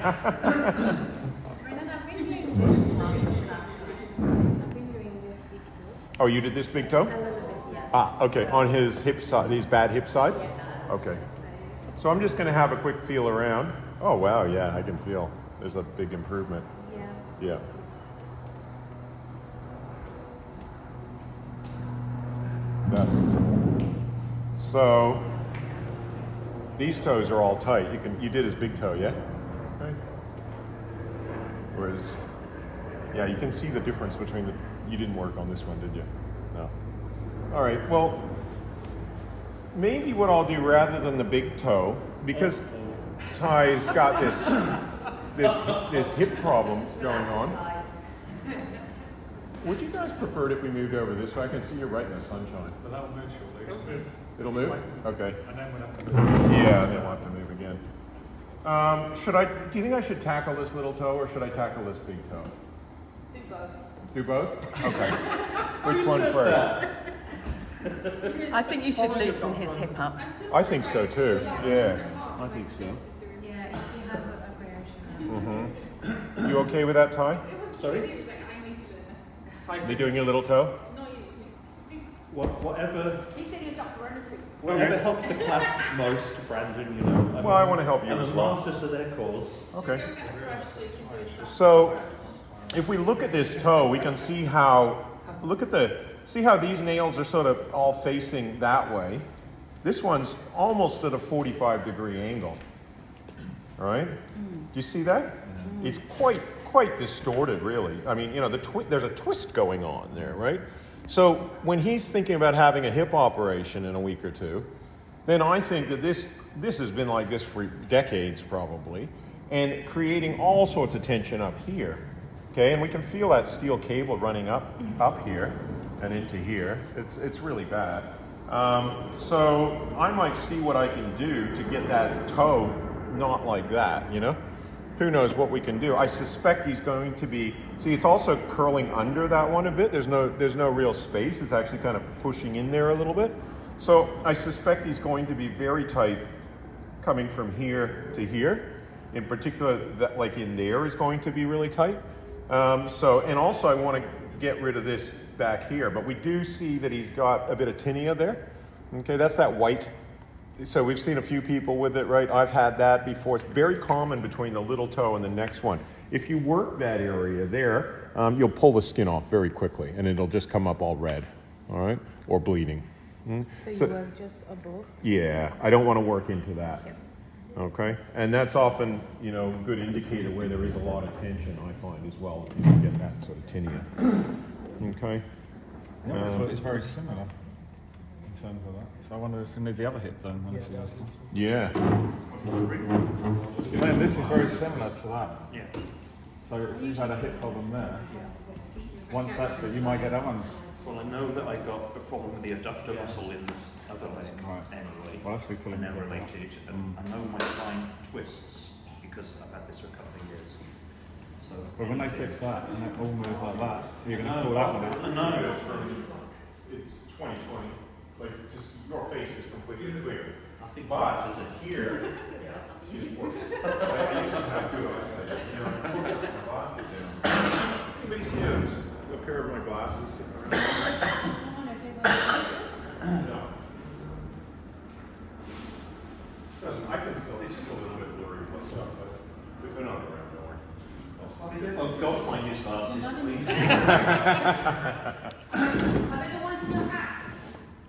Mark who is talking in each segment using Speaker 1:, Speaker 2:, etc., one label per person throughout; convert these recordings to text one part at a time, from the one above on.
Speaker 1: I've been doing this last night. I've been doing this big toe.
Speaker 2: Oh, you did this big toe?
Speaker 1: A little bit, yeah.
Speaker 2: Ah, okay, on his hip side, his bad hip side? Okay. So I'm just gonna have a quick feel around. Oh wow, yeah, I can feel there's a big improvement.
Speaker 1: Yeah.
Speaker 2: Yeah. So these toes are all tight. You did his big toe, yeah? Okay. Whereas, yeah, you can see the difference between the. You didn't work on this one, did you? No. All right. Well, maybe what I'll do rather than the big toe, because Ty's got this hip problem going on. Would you guys prefer it if we moved over this way? I can see you're right in the sunshine.
Speaker 3: But that will move shortly. It'll move.
Speaker 2: It'll move? Okay.
Speaker 3: And then we'll have to move.
Speaker 2: Yeah, and then we'll have to move again. Do you think I should tackle this little toe or should I tackle this big toe?
Speaker 1: Do both.
Speaker 2: Do both? Okay. Which one first?
Speaker 4: I think you should loosen his hip up.
Speaker 2: I think so too. Yeah, I think so.
Speaker 1: Yeah, if he has a variation.
Speaker 2: You okay with that, Ty?
Speaker 5: Sorry?
Speaker 2: Are you doing a little toe?
Speaker 5: Whatever.
Speaker 1: He said he's up for anything.
Speaker 5: Whatever helps the class most, Brandon, you know.
Speaker 2: Well, I want to help you
Speaker 5: I'm
Speaker 2: as
Speaker 5: a
Speaker 2: well.
Speaker 5: martyr for their cause.
Speaker 2: Okay. So, if we look at this toe, we can see how, see how these nails are sort of all facing that way. This one's almost at a 45-degree angle. All right? Do you see that? It's quite distorted, really. I mean, you know, there's a twist going on there, right? So when he's thinking about having a hip operation in a week or two, then I think that this has been like this for decades probably, and creating all sorts of tension up here. Okay, and we can feel that steel cable running up here and into here. It's really bad. So I might see what I can do to get that toe not like that, you know? Who knows what we can do. I suspect he's going to be, see, it's also curling under that one a bit. There's no real space. It's actually kind of pushing in there a little bit. So I suspect he's going to be very tight coming from here to here. In particular, that like in there is going to be really tight. And also I want to get rid of this back here, but we do see that he's got a bit of tinea there. Okay, that's that white. So we've seen a few people with it, right? I've had that before. It's very common between the little toe and the next one. If you work that area there, you'll pull the skin off very quickly and it'll just come up all red, all right? Or bleeding.
Speaker 1: So you work just above?
Speaker 2: Yeah, I don't want to work into that. Okay, and that's often, you know, a good indicator where there is a lot of tension, I find as well, if you get that sort of tinea. Okay.
Speaker 3: The other foot is very similar in terms of that. So I wonder if we need the other hip done when she does this.
Speaker 2: Yeah.
Speaker 3: Saying this is very similar to that.
Speaker 5: Yeah.
Speaker 3: So if you've had a hip problem there, once that's fit, you might get that one.
Speaker 5: Well, I know that I got a problem with the adductor muscle in this other leg anyway.
Speaker 3: Well, that's
Speaker 5: and they're related. And I know my spine twists because I've had this for a couple of years. So.
Speaker 3: But when they fix that and it all moves like that, you're going to pull that one out.
Speaker 5: I know.
Speaker 2: It's 2020. Like, just your face is completely clear.
Speaker 5: I think
Speaker 2: But
Speaker 5: is it.
Speaker 2: here is worse. I used to have good eyesight. You know, I put my glasses down. Anybody see a pair of my glasses? No. I can still, it's just a little bit blurry close up, but if they're not around, don't worry.
Speaker 5: Oh, God, find his glasses, please.
Speaker 1: Are they the ones in your hat?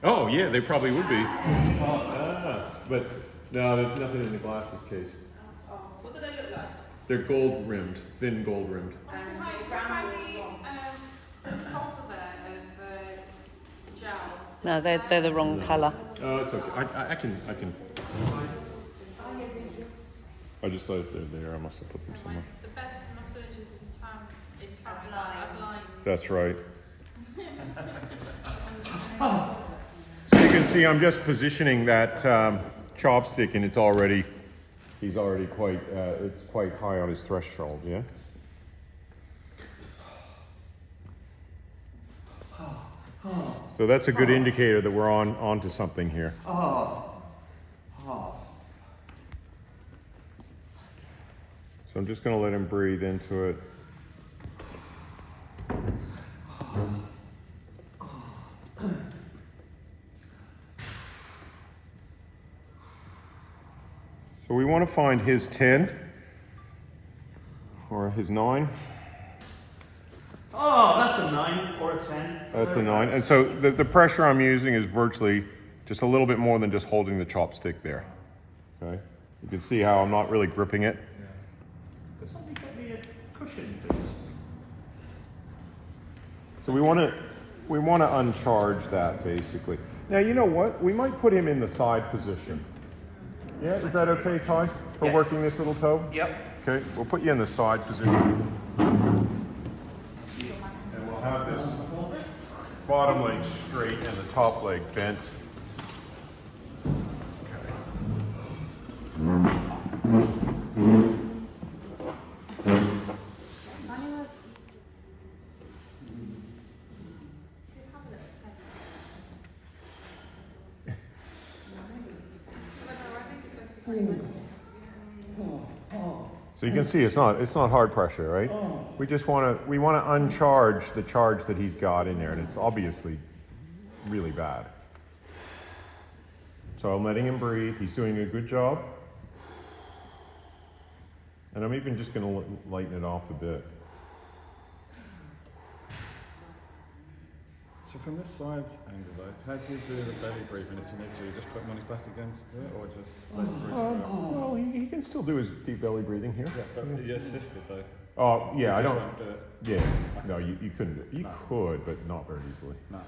Speaker 2: Oh, yeah, they probably would be. But no, there's nothing in the glasses case.
Speaker 1: What do they look like?
Speaker 2: They're gold rimmed, thin gold rimmed.
Speaker 4: No, they're the wrong colour.
Speaker 2: Oh, it's okay. I can. I just thought if they're there, I must have put them somewhere.
Speaker 6: The best massages in town are blind.
Speaker 2: That's right. So you can see I'm just positioning that chopstick, and he's already quite, it's quite high on his threshold, yeah? So that's a good indicator that we're onto something here. So So I'm just going to let him breathe into it. So we want to find his 10 or his 9.
Speaker 5: Oh, that's a 9 or a 10.
Speaker 2: That's a 9. And so the pressure I'm using is virtually just a little bit more than just holding the chopstick there. Okay? You can see how I'm not really gripping it.
Speaker 5: Could somebody get me a cushion, please?
Speaker 2: So we want to uncharge that basically. Now you know what? We might put him in the side position. Yeah, is that okay, Ty? For
Speaker 5: Yes.
Speaker 2: working this little toe?
Speaker 5: Yep.
Speaker 2: Okay, we'll put you in the side position. And we'll have this bottom leg straight and the top leg bent. So you can see it's not hard pressure, right? We just want to uncharge the charge that he's got in there, and it's obviously really bad. So I'm letting him breathe. He's doing a good job. And I'm even just going to lighten it off a bit.
Speaker 3: So from this side angle though, how do you do the belly breathing if you need to? You just put money back against it or just let it breathe through?
Speaker 2: Well, he can still do his deep belly breathing here.
Speaker 3: Yeah, but you're assisted though.
Speaker 2: Oh, yeah, I
Speaker 3: You just
Speaker 2: don't.
Speaker 3: won't do it.
Speaker 2: Yeah, no, you couldn't do it. You
Speaker 3: No.
Speaker 2: could, but not very easily.
Speaker 3: No.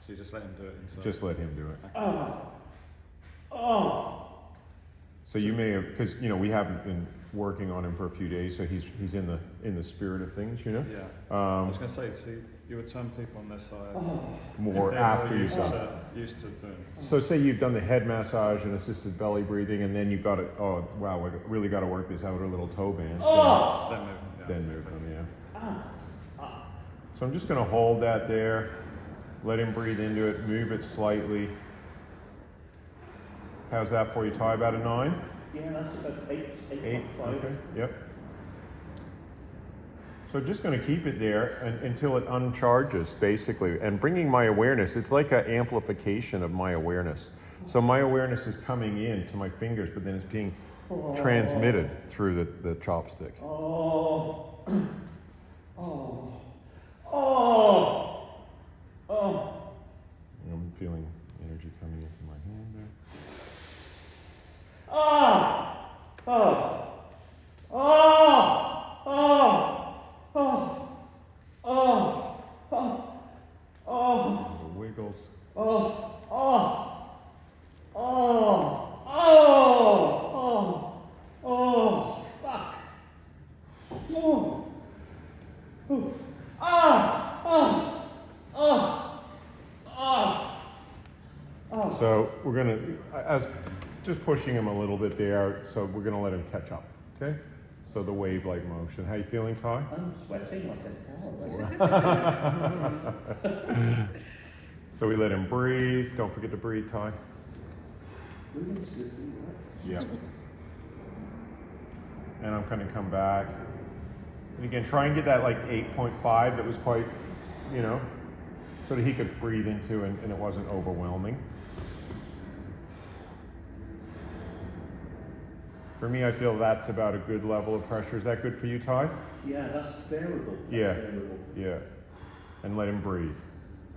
Speaker 3: So you just let him do it inside.
Speaker 2: Just let him do it. So you may have, because we haven't been working on him for a few days, so he's in the spirit of things,
Speaker 3: Yeah. I was going to say, see, you would turn people on their side.
Speaker 2: more
Speaker 3: if they're
Speaker 2: after
Speaker 3: more
Speaker 2: you've done it.
Speaker 3: used to doing.
Speaker 2: So say you've done the head massage and assisted belly breathing, and then you've got to, oh wow, we really got to work this outer little toe band.
Speaker 3: Then move. Yeah.
Speaker 2: Then move them, yeah. So I'm just going to hold that there, let him breathe into it, move it slightly. How's that for you, Ty? About a 9?
Speaker 5: Yeah, that's about 8,
Speaker 2: 8?
Speaker 5: 8.5.
Speaker 2: Okay, yep. So just going to keep it there until it uncharges, basically, and bringing my awareness. It's like an amplification of my awareness. So my awareness is coming in to my fingers, but then it's being transmitted through the chopstick. I'm feeling energy coming into my hand there. Little wiggles. So we're gonna, as just pushing him a little bit there, so we're gonna let him catch up, okay? So the wave-like motion. How you feeling, Ty?
Speaker 5: I'm sweating like a cow.
Speaker 2: So we let him breathe. Don't forget to breathe, Ty. Yeah. And I'm gonna come back. And again, try and get that like 8.5 that was quite, so that he could breathe into and it wasn't overwhelming. For me, I feel that's about a good level of pressure. Is that good for you, Ty?
Speaker 5: Yeah, that's bearable. That's
Speaker 2: Yeah.
Speaker 5: bearable.
Speaker 2: Yeah. And let him breathe.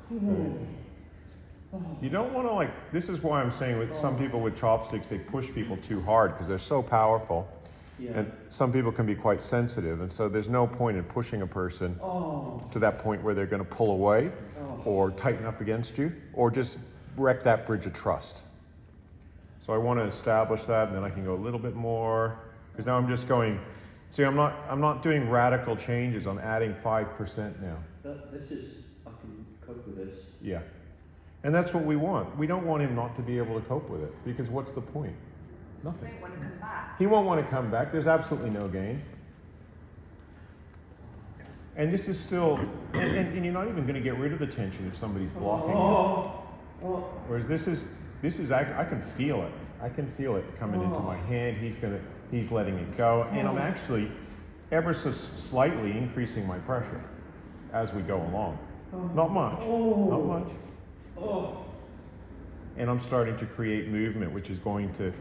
Speaker 2: Good. You don't want to this is why I'm saying with some people with chopsticks, they push people too hard because they're so powerful.
Speaker 5: Yeah.
Speaker 2: And some people can be quite sensitive. And so there's no point in pushing a person to that point where they're going to pull away or tighten up against you or just wreck that bridge of trust. So I want to establish that, and then I can go a little bit more, because now I'm just going, see, I'm not doing radical changes, I'm adding 5% now.
Speaker 5: This is, I can cope with this.
Speaker 2: Yeah. And that's what we want. We don't want him not to be able to cope with it, because what's the point? Nothing.
Speaker 4: Don't want to come back.
Speaker 2: He won't want to come back, there's absolutely no gain. And this is still, and you're not even going to get rid of the tension if somebody's blocking it. Whereas this is I can feel it. I can feel it coming into my hand. He's He's letting it go, and I'm actually ever so slightly increasing my pressure as we go along. Not much, not much. And I'm starting to create movement, which is going to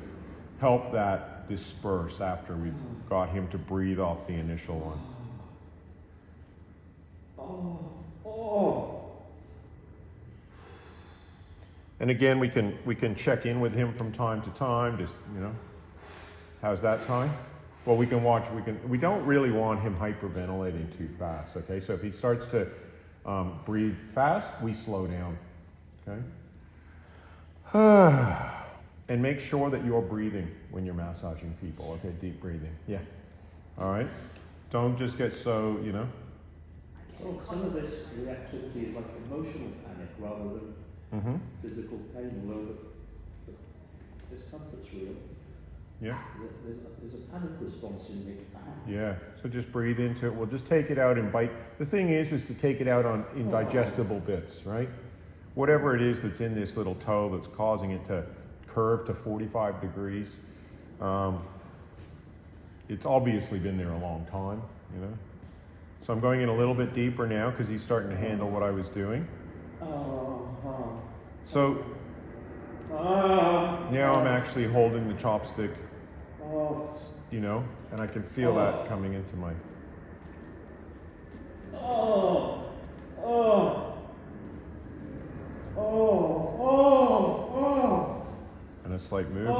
Speaker 2: help that disperse after we've got him to breathe off the initial one. And again, we can check in with him from time to time, just, you know, how's that time? Well, we can watch, we don't really want him hyperventilating too fast, okay? So if he starts to breathe fast, we slow down, okay? And make sure that you're breathing when you're massaging people, okay? Deep breathing, yeah. All right? Don't just get so, you know.
Speaker 5: So some of this reactivity is like emotional panic rather than physical pain, although the discomfort's real.
Speaker 2: Yeah.
Speaker 5: There's a panic response in me.
Speaker 2: Yeah, so just breathe into it. We'll just take it out and bite. The thing is to take it out in digestible bits, right? Whatever it is that's in this little toe that's causing it to curve to 45 degrees, it's obviously been there a long time, you know? So I'm going in a little bit deeper now because he's starting to handle what I was doing. So now I'm actually holding the chopstick, you know, and I can feel that coming into my... And a slight movement.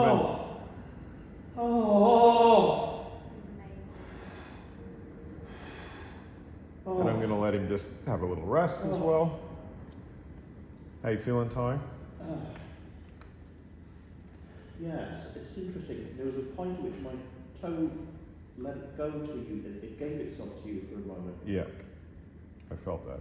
Speaker 2: And I'm going to let him just have a little rest as well. How you feeling, Ty?
Speaker 5: Yeah, it's interesting. There was a point at which my toe let it go to you, it gave itself to you for a moment.
Speaker 2: Yeah, I felt that.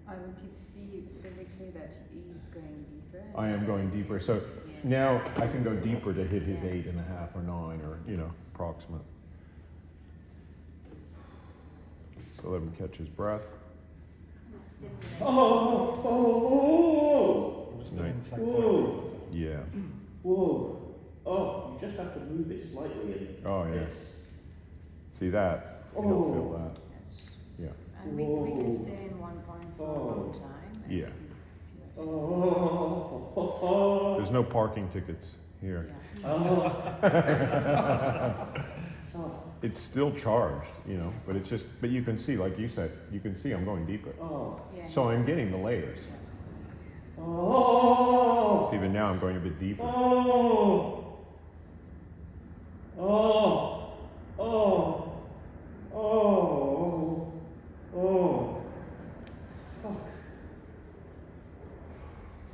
Speaker 1: I we could see physically that he's going deeper.
Speaker 2: I am going deeper. So now I can go deeper to hit his 8.5 or 9 or, you know, approximate. So let him catch his breath. Yeah.
Speaker 5: Whoa. Oh, you just have to move it slightly and
Speaker 2: Oh, yeah. See that? He'll feel that. Yeah.
Speaker 1: And we can stay in one point for a long time. And
Speaker 2: Yeah.
Speaker 5: Oh.
Speaker 2: There's no parking tickets here. It's still charged, you know, but it's just, but you can see, like you said, you can see I'm going deeper.
Speaker 1: Yeah.
Speaker 2: So I'm getting the layers. Even now I'm going a bit deeper.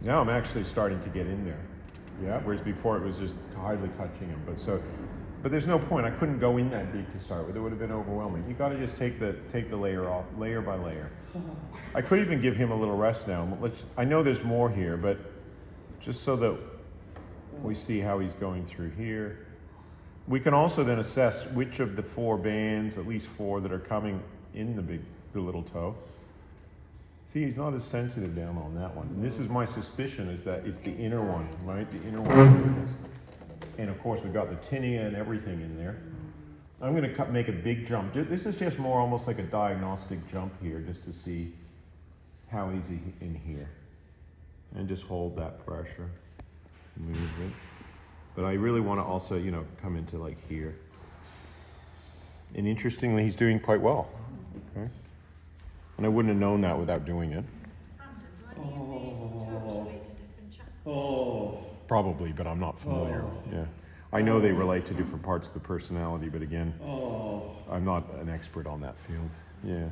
Speaker 2: Now I'm actually starting to get in there. Yeah, whereas before it was just hardly touching him. But there's no point. I couldn't go in that deep to start with. It would have been overwhelming. You got to just take the layer off, layer by layer. I could even give him a little rest now. I know there's more here, but just so that we see how he's going through here. We can also then assess which of the 4 bands, at least 4 that are coming in the little toe. See, he's not as sensitive down on that one. And this is my suspicion, is that it's the inner one, right? The inner one. And of course, we've got the tinea and everything in there. I'm going to make a big jump. This is just more almost like a diagnostic jump here, just to see how easy in here. And just hold that pressure, move it. But I really want to also, you know, come into like here. And interestingly, he's doing quite well. Okay. And I wouldn't have known that without doing it.
Speaker 6: Brandon, do any of these toes relate to different chapters?
Speaker 2: Probably, but I'm not familiar. Yeah. I know they relate to different parts of the personality, but again, I'm not an expert on that field. Yeah.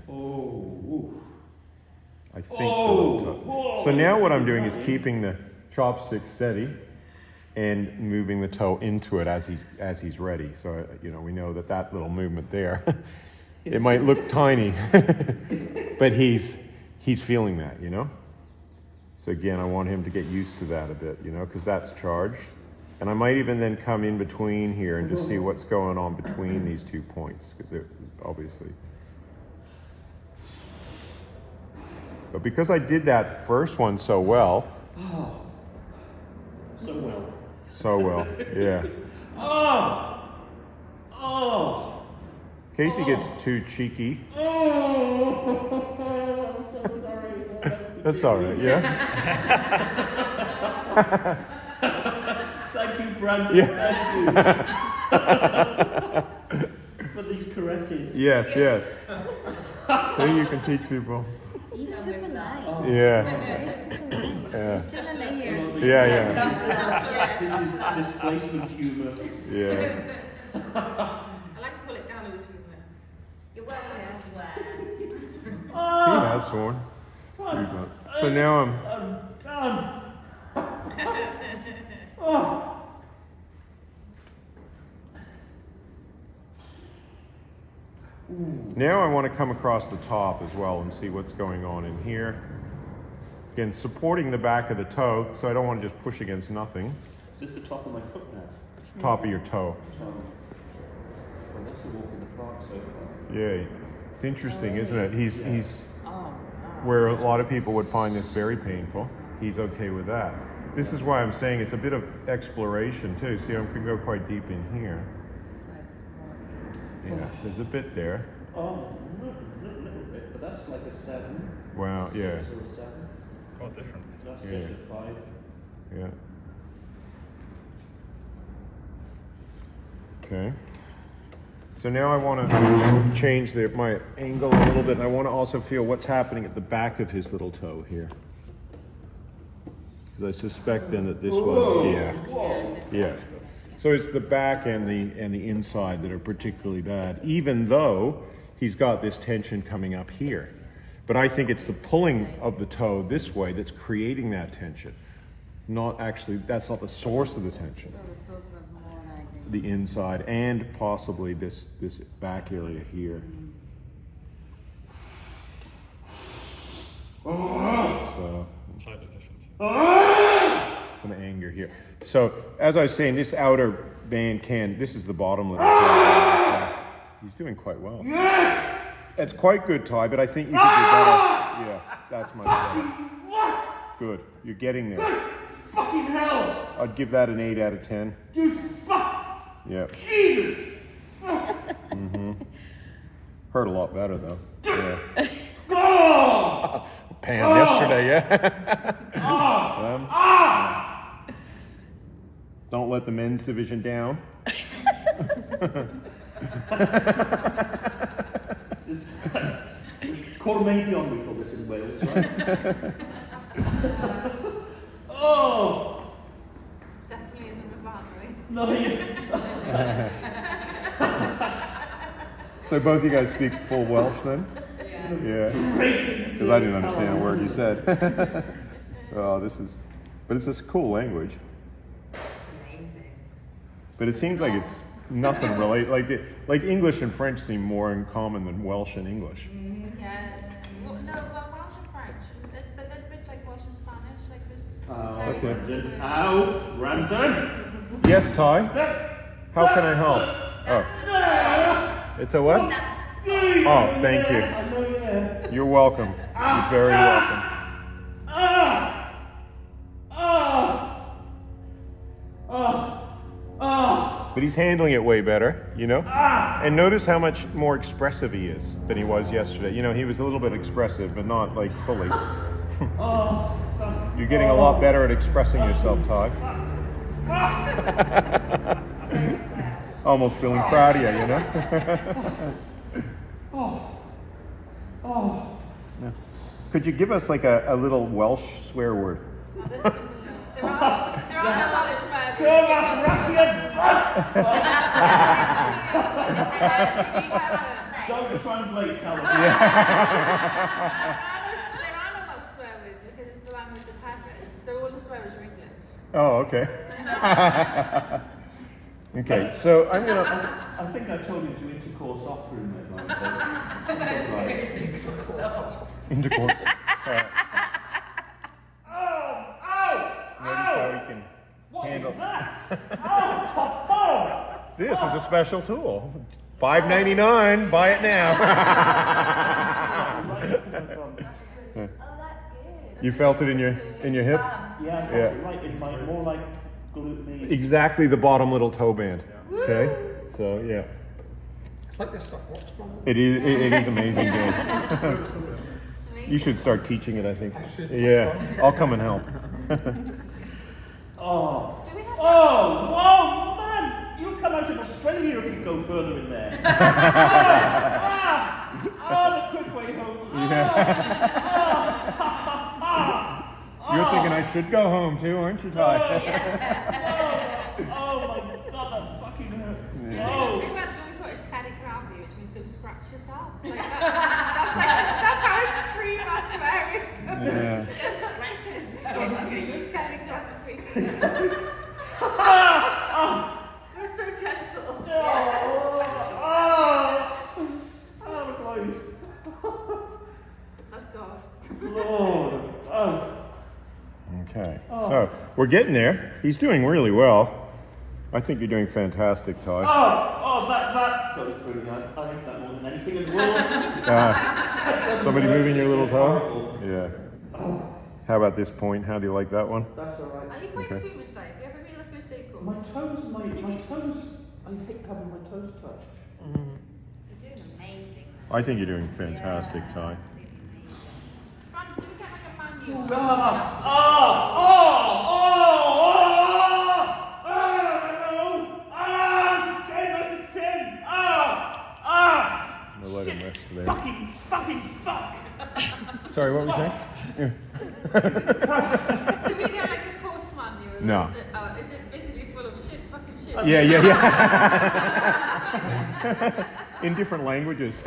Speaker 2: I think so now what I'm doing is keeping the chopstick steady and moving the toe into it as he's ready. So, you know, we know that little movement there, it might look tiny, but he's feeling that, you know? So again, I want him to get used to that a bit, you know, because that's charged. And I might even then come in between here and just see what's going on between these 2 points, because they're obviously. But because I did that first one so well.
Speaker 5: So well.
Speaker 2: So well, yeah.
Speaker 5: Oh!
Speaker 2: Casey gets too cheeky.
Speaker 5: Oh! I'm so sorry.
Speaker 2: That's all right, yeah?
Speaker 5: Thank you, Brandon.
Speaker 2: Yeah.
Speaker 5: Thank you. For these caresses.
Speaker 2: Yes. So you can teach people.
Speaker 6: He's too polite.
Speaker 2: Yeah.
Speaker 6: He's too polite.
Speaker 2: Yeah.
Speaker 6: He's still a layer.
Speaker 2: Yeah.
Speaker 5: This is displacement humour.
Speaker 2: Yeah.
Speaker 1: I like to call it gallows humour.
Speaker 6: You're welcome to swear.
Speaker 2: He has sworn. So now I'm
Speaker 5: Done.
Speaker 2: Now I want to come across the top as well and see what's going on in here. Again, supporting the back of the toe, so I don't want to just push against nothing.
Speaker 5: Is this the top of my foot now?
Speaker 2: Top of your toe.
Speaker 5: Well, that's a walk in the park so far.
Speaker 2: Yeah. It's interesting, isn't it? He's where a lot of people would find this very painful. He's okay with that. This is why I'm saying it's a bit of exploration too. See, I can go quite deep in here. Yeah, there's a bit there.
Speaker 5: Oh, a little bit, but that's like a 7.
Speaker 2: Wow, yeah.
Speaker 5: So a 7.
Speaker 3: Oh, different.
Speaker 5: That's
Speaker 2: Yeah.
Speaker 5: just a 5.
Speaker 2: Yeah. Okay. So now I want to change my angle a little bit, and I want to also feel what's happening at the back of his little toe here. Because I suspect then that this one, yeah. So it's the back and the inside that are particularly bad, even though he's got this tension coming up here. But I think it's the pulling of the toe this way that's creating that tension. Not actually, that's not the source of the tension.
Speaker 6: So the source was more like
Speaker 2: The inside and possibly this back area here. So
Speaker 3: Slight difference.
Speaker 2: some anger here. So as I was saying, this outer band this is the bottom lip. He's doing quite well. It's quite good, Ty, but I think you could do better. Yeah, that's much better. Good, you're getting there.
Speaker 5: Fucking hell!
Speaker 2: I'd give that an 8 out of 10.
Speaker 5: You fuck!
Speaker 2: Yeah.
Speaker 5: Jesus!
Speaker 2: Hurt a lot better though. Yeah.
Speaker 5: Oh!
Speaker 2: Pam yesterday, yeah. Don't let the men's division down.
Speaker 5: This is Cormanion, we call this in Wales, right? Oh!
Speaker 1: It's definitely isn't a battery.
Speaker 5: Nothing.
Speaker 2: So both you guys speak full Welsh then? Yeah. Because I didn't understand a word you said. Oh, but it's this cool language.
Speaker 6: it's amazing.
Speaker 2: But it seems like it's nothing really, like English and French seem more in common than Welsh and English.
Speaker 1: Yeah. Well, no, Welsh and French. There's bits like Welsh and Spanish, like this.
Speaker 2: Okay.
Speaker 5: Brandon. Ow! Brandon!
Speaker 2: Yes, Ty? How can I help? Oh. It's a what? Oh, thank you.
Speaker 5: I know you're there.
Speaker 2: You're welcome. You're very welcome. But he's handling it way better, you know? And notice how much more expressive he is than he was yesterday. You know, he was a little bit expressive, but not like fully. You're getting a lot better at expressing yourself, Ty. Almost feeling proud of you, you know? Yeah. Could you give us like a little Welsh swear word?
Speaker 1: There are a lot of swear words
Speaker 5: Don't translate, Callum.
Speaker 1: there are no Welsh swear words because it's the language of heaven. So all the swear words are English.
Speaker 2: Oh, okay. Okay, so I'm gonna.
Speaker 5: I think I told you to intercourse off room that night.
Speaker 2: Intercourse. Notice how we can handle. This is a special tool. $5.99. Buy it now.
Speaker 6: Oh, that's good.
Speaker 2: You felt it in your hip?
Speaker 5: Yeah, I felt it right in my, more like glute med.
Speaker 2: Exactly the bottom little toe band. Okay? So yeah.
Speaker 7: It's like this stuff works, man.
Speaker 2: It is amazing, Dave.
Speaker 1: It's amazing.
Speaker 2: You should start teaching it, I think.
Speaker 7: I should.
Speaker 2: Yeah, I'll come and help.
Speaker 5: Oh.
Speaker 1: Do we have
Speaker 5: Oh, whoa, man! You'll come out of Australia if you go further in there. The quick way home.
Speaker 2: You're thinking I should go home too, aren't you, Ty?
Speaker 5: Oh my god, that fucking hurts.
Speaker 1: I
Speaker 5: Oh.
Speaker 1: think that's what we got is pedicravity, which means go scratch yourself. Like that's how extreme our swearing goes. Pedicravity. We're so gentle. That's God.
Speaker 5: Lord. Oh.
Speaker 2: Okay, so we're getting there. He's doing really well. I think you're doing fantastic, Ty.
Speaker 5: That goes pretty good. I like that more than anything in the world.
Speaker 2: Somebody moving your little toe?
Speaker 5: Horrible.
Speaker 2: Yeah. How about this point? How do you like that one?
Speaker 5: That's alright.
Speaker 1: Are you quite
Speaker 2: Okay.
Speaker 1: squeamish, Dave? Have you ever been on a first aid course?
Speaker 5: My toes, I hate having my toes touched.
Speaker 6: You're doing amazing.
Speaker 2: I think you're doing fantastic, Ty.
Speaker 6: Absolutely amazing.
Speaker 1: Francis, do we get like a manual?
Speaker 2: I'll let him rest there.
Speaker 5: Fucking fuck!
Speaker 2: Sorry, what were you saying?
Speaker 1: Do we get like a course manual?
Speaker 2: No.
Speaker 1: Is it basically full of shit, fucking shit?
Speaker 2: Yeah. In different languages.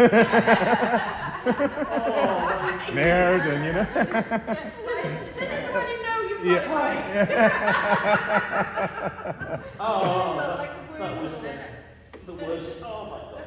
Speaker 2: Nerd and you know.
Speaker 1: This is when you know you've got it right.
Speaker 5: That was just the worst. Oh my god.